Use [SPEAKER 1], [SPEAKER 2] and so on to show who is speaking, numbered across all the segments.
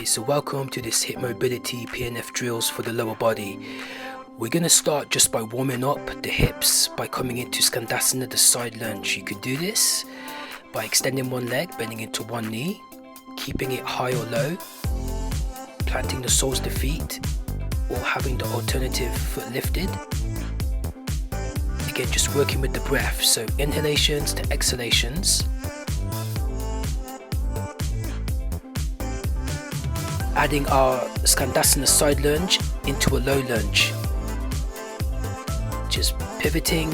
[SPEAKER 1] Okay, so welcome to this hip mobility PNF drills for the lower body. We're going to start just by warming up the hips by coming into Skandasana, the side lunge. You can do this by extending one leg, bending into one knee, keeping it high or low, planting the soles of the feet, or having the alternative foot lifted. Again, just working with the breath, so inhalations to exhalations. Adding our Skandasana side lunge into a low lunge. Just pivoting.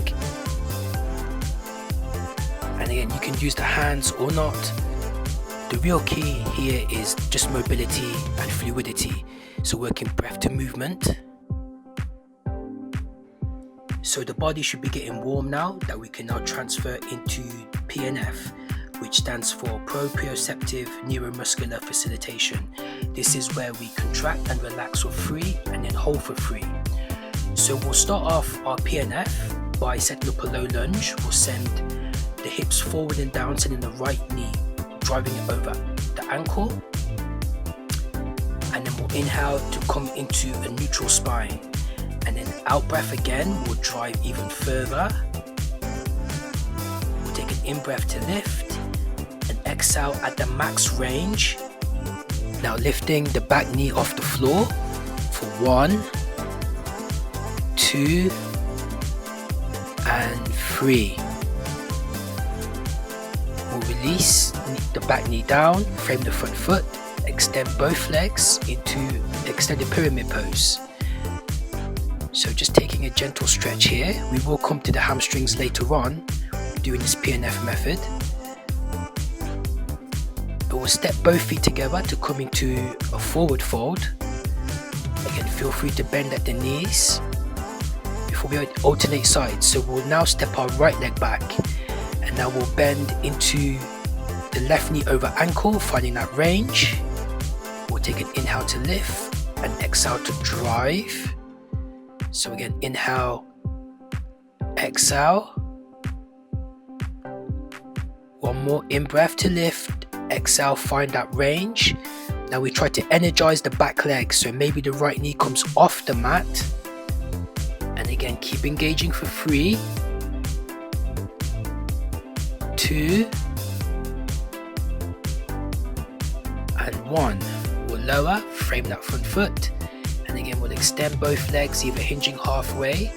[SPEAKER 1] And again, you can use the hands or not. The real key here is just mobility and fluidity. So working breath to movement. So the body should be getting warm now that we can now transfer into PNF, which stands for Proprioceptive Neuromuscular Facilitation. This is where we contract and relax for free and then hold for free. So we'll start off our PNF by setting up a low lunge. We'll send the hips forward and down, sending the right knee, driving it over the ankle. And then we'll inhale to come into a neutral spine. And then out breath again, we'll drive even further. We'll take an in breath to lift. And exhale at the max range. Now lifting the back knee off the floor for 1, 2, and 3. We'll release the back knee down, frame the front foot, extend both legs into extended pyramid pose. So just taking a gentle stretch here. We will come to the hamstrings later on doing this PNF method. But we'll step both feet together to come into a forward fold. Again, feel free to bend at the knees before we alternate sides. So we'll now step our right leg back, and now we'll bend into the left knee over ankle, finding that range. We'll take an inhale to lift and exhale to drive. So again, inhale, exhale. One more in breath to lift. Exhale, find that range. Now we try to energize the back leg, so maybe the right knee comes off the mat. And again, keep engaging for 3, 2, and 1. We'll lower, frame that front foot. And again, we'll extend both legs, either hinging halfway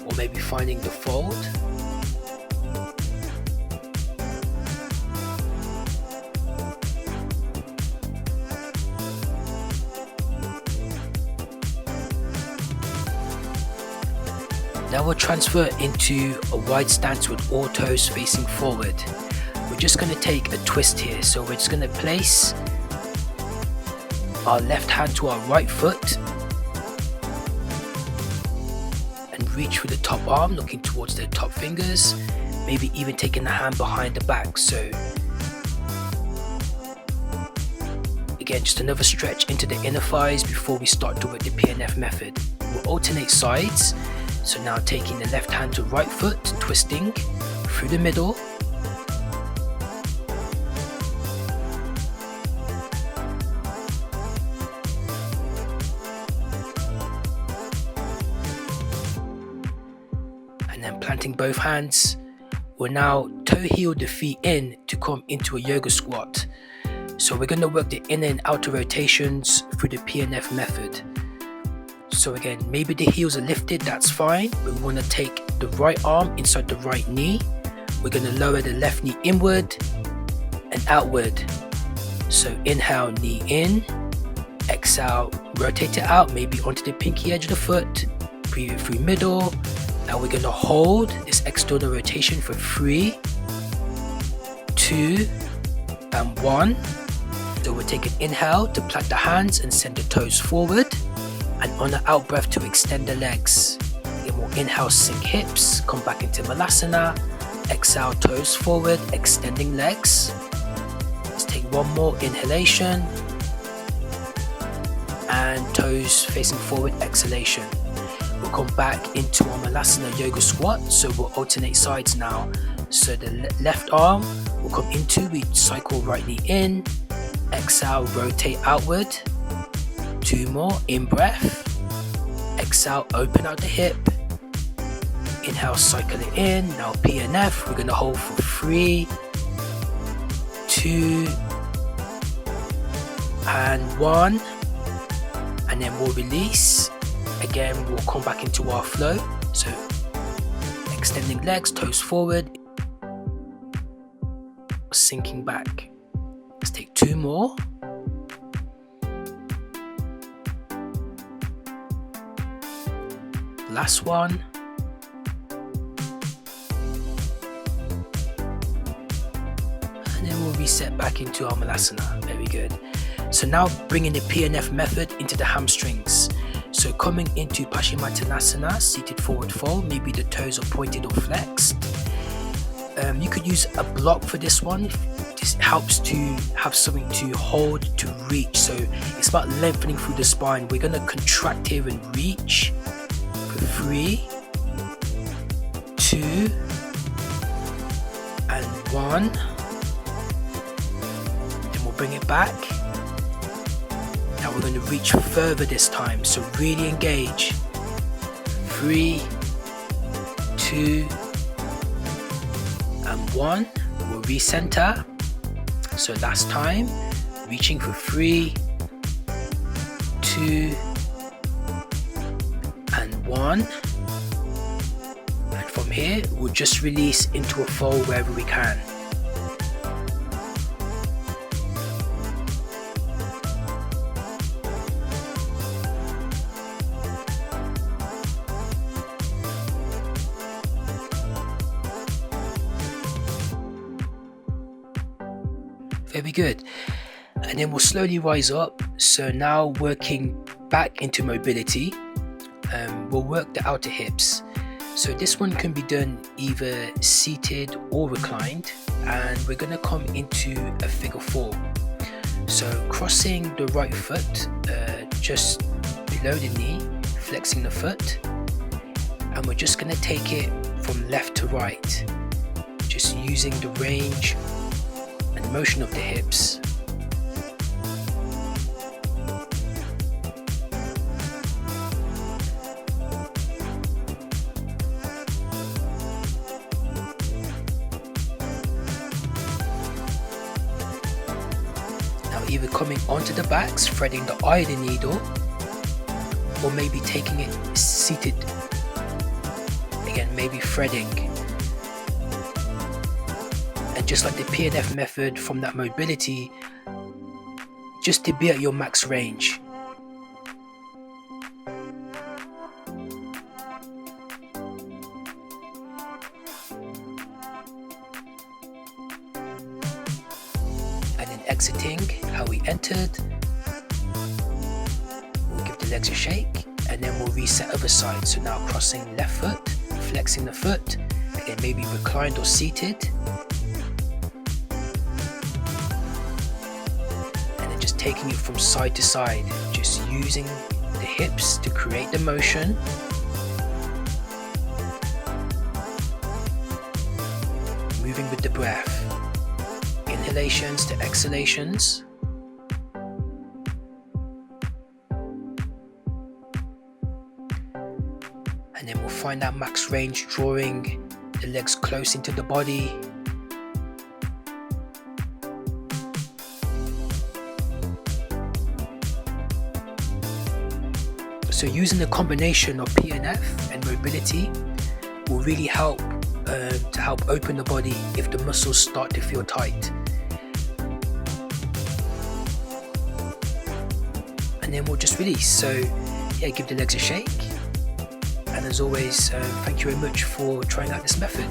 [SPEAKER 1] or maybe finding the fold. Now we'll transfer into a wide stance with all toes facing forward. We're just going to take a twist here. So we're just going to place our left hand to our right foot and reach for the top arm, looking towards the top fingers, maybe even taking the hand behind the back. So again, just another stretch into the inner thighs before we start doing the PNF method. We'll alternate sides. So now taking the left hand to right foot, twisting through the middle. And then planting both hands. We'll now toe heel the feet in to come into a yoga squat. So we're going to work the inner and outer rotations through the PNF method. So again, maybe the heels are lifted, that's fine. But we want to take the right arm inside the right knee. We're going to lower the left knee inward and outward. So inhale, knee in. Exhale, rotate it out, maybe onto the pinky edge of the foot. Breathe it through middle. Now we're going to hold this external rotation for 3, 2, and 1. So we'll take an inhale to plant the hands and send the toes forward. And on the out breath to extend the legs. Again, we'll inhale, sink hips, come back into Malasana. Exhale, toes forward, extending legs. Let's take one more inhalation. And toes facing forward, exhalation. We'll come back into our Malasana yoga squat. So we'll alternate sides now. So the left arm will come into, we cycle right knee in, Exhale, rotate outward. 2 more, in breath. Exhale, open out the hip. Inhale, cycle it in. Now PNF, we're gonna hold for 3, 2, and 1. And then we'll release. Again, we'll come back into our flow. So extending legs, toes forward, sinking back. Let's take 2 more. Last one. And then we'll reset back into our Malasana. Very good. So now bringing the PNF method into the hamstrings. So coming into Paschimottanasana, seated forward fold, maybe the toes are pointed or flexed. You could use a block for this one. This helps to have something to hold, to reach. So it's about lengthening through the spine. We're going to contract here and reach for 3, 2, and 1. Then we'll bring it back. Now we're going to reach further this time, so really engage. 3, 2, and 1. We'll recenter. So last time, reaching for 3, 2, and 1. And from here, we'll just release into a fold wherever we can. Very good. And then we'll slowly rise up. So now working back into mobility, we'll work the outer hips. So this one can be done either seated or reclined, and we're going to come into a figure 4. So crossing the right foot just below the knee, flexing the foot, and we're just going to take it from left to right, just using the range and motion of the hips. Now either coming onto the backs, threading the eye of the needle, or maybe taking it seated. Again, maybe threading. And just like the PNF method from that mobility, just to be at your max range. And then exiting how we entered. We'll give the legs a shake, and then we'll reset other side. So now crossing left foot, flexing the foot, again maybe reclined or seated. Taking it from side to side, just using the hips to create the motion. Moving with the breath. Inhalations to exhalations. And then we'll find that max range, drawing the legs close into the body. So using the combination of PNF and mobility will really help to help open the body if the muscles start to feel tight. And then we'll just release. So yeah, give the legs a shake. And as always, thank you very much for trying out this method.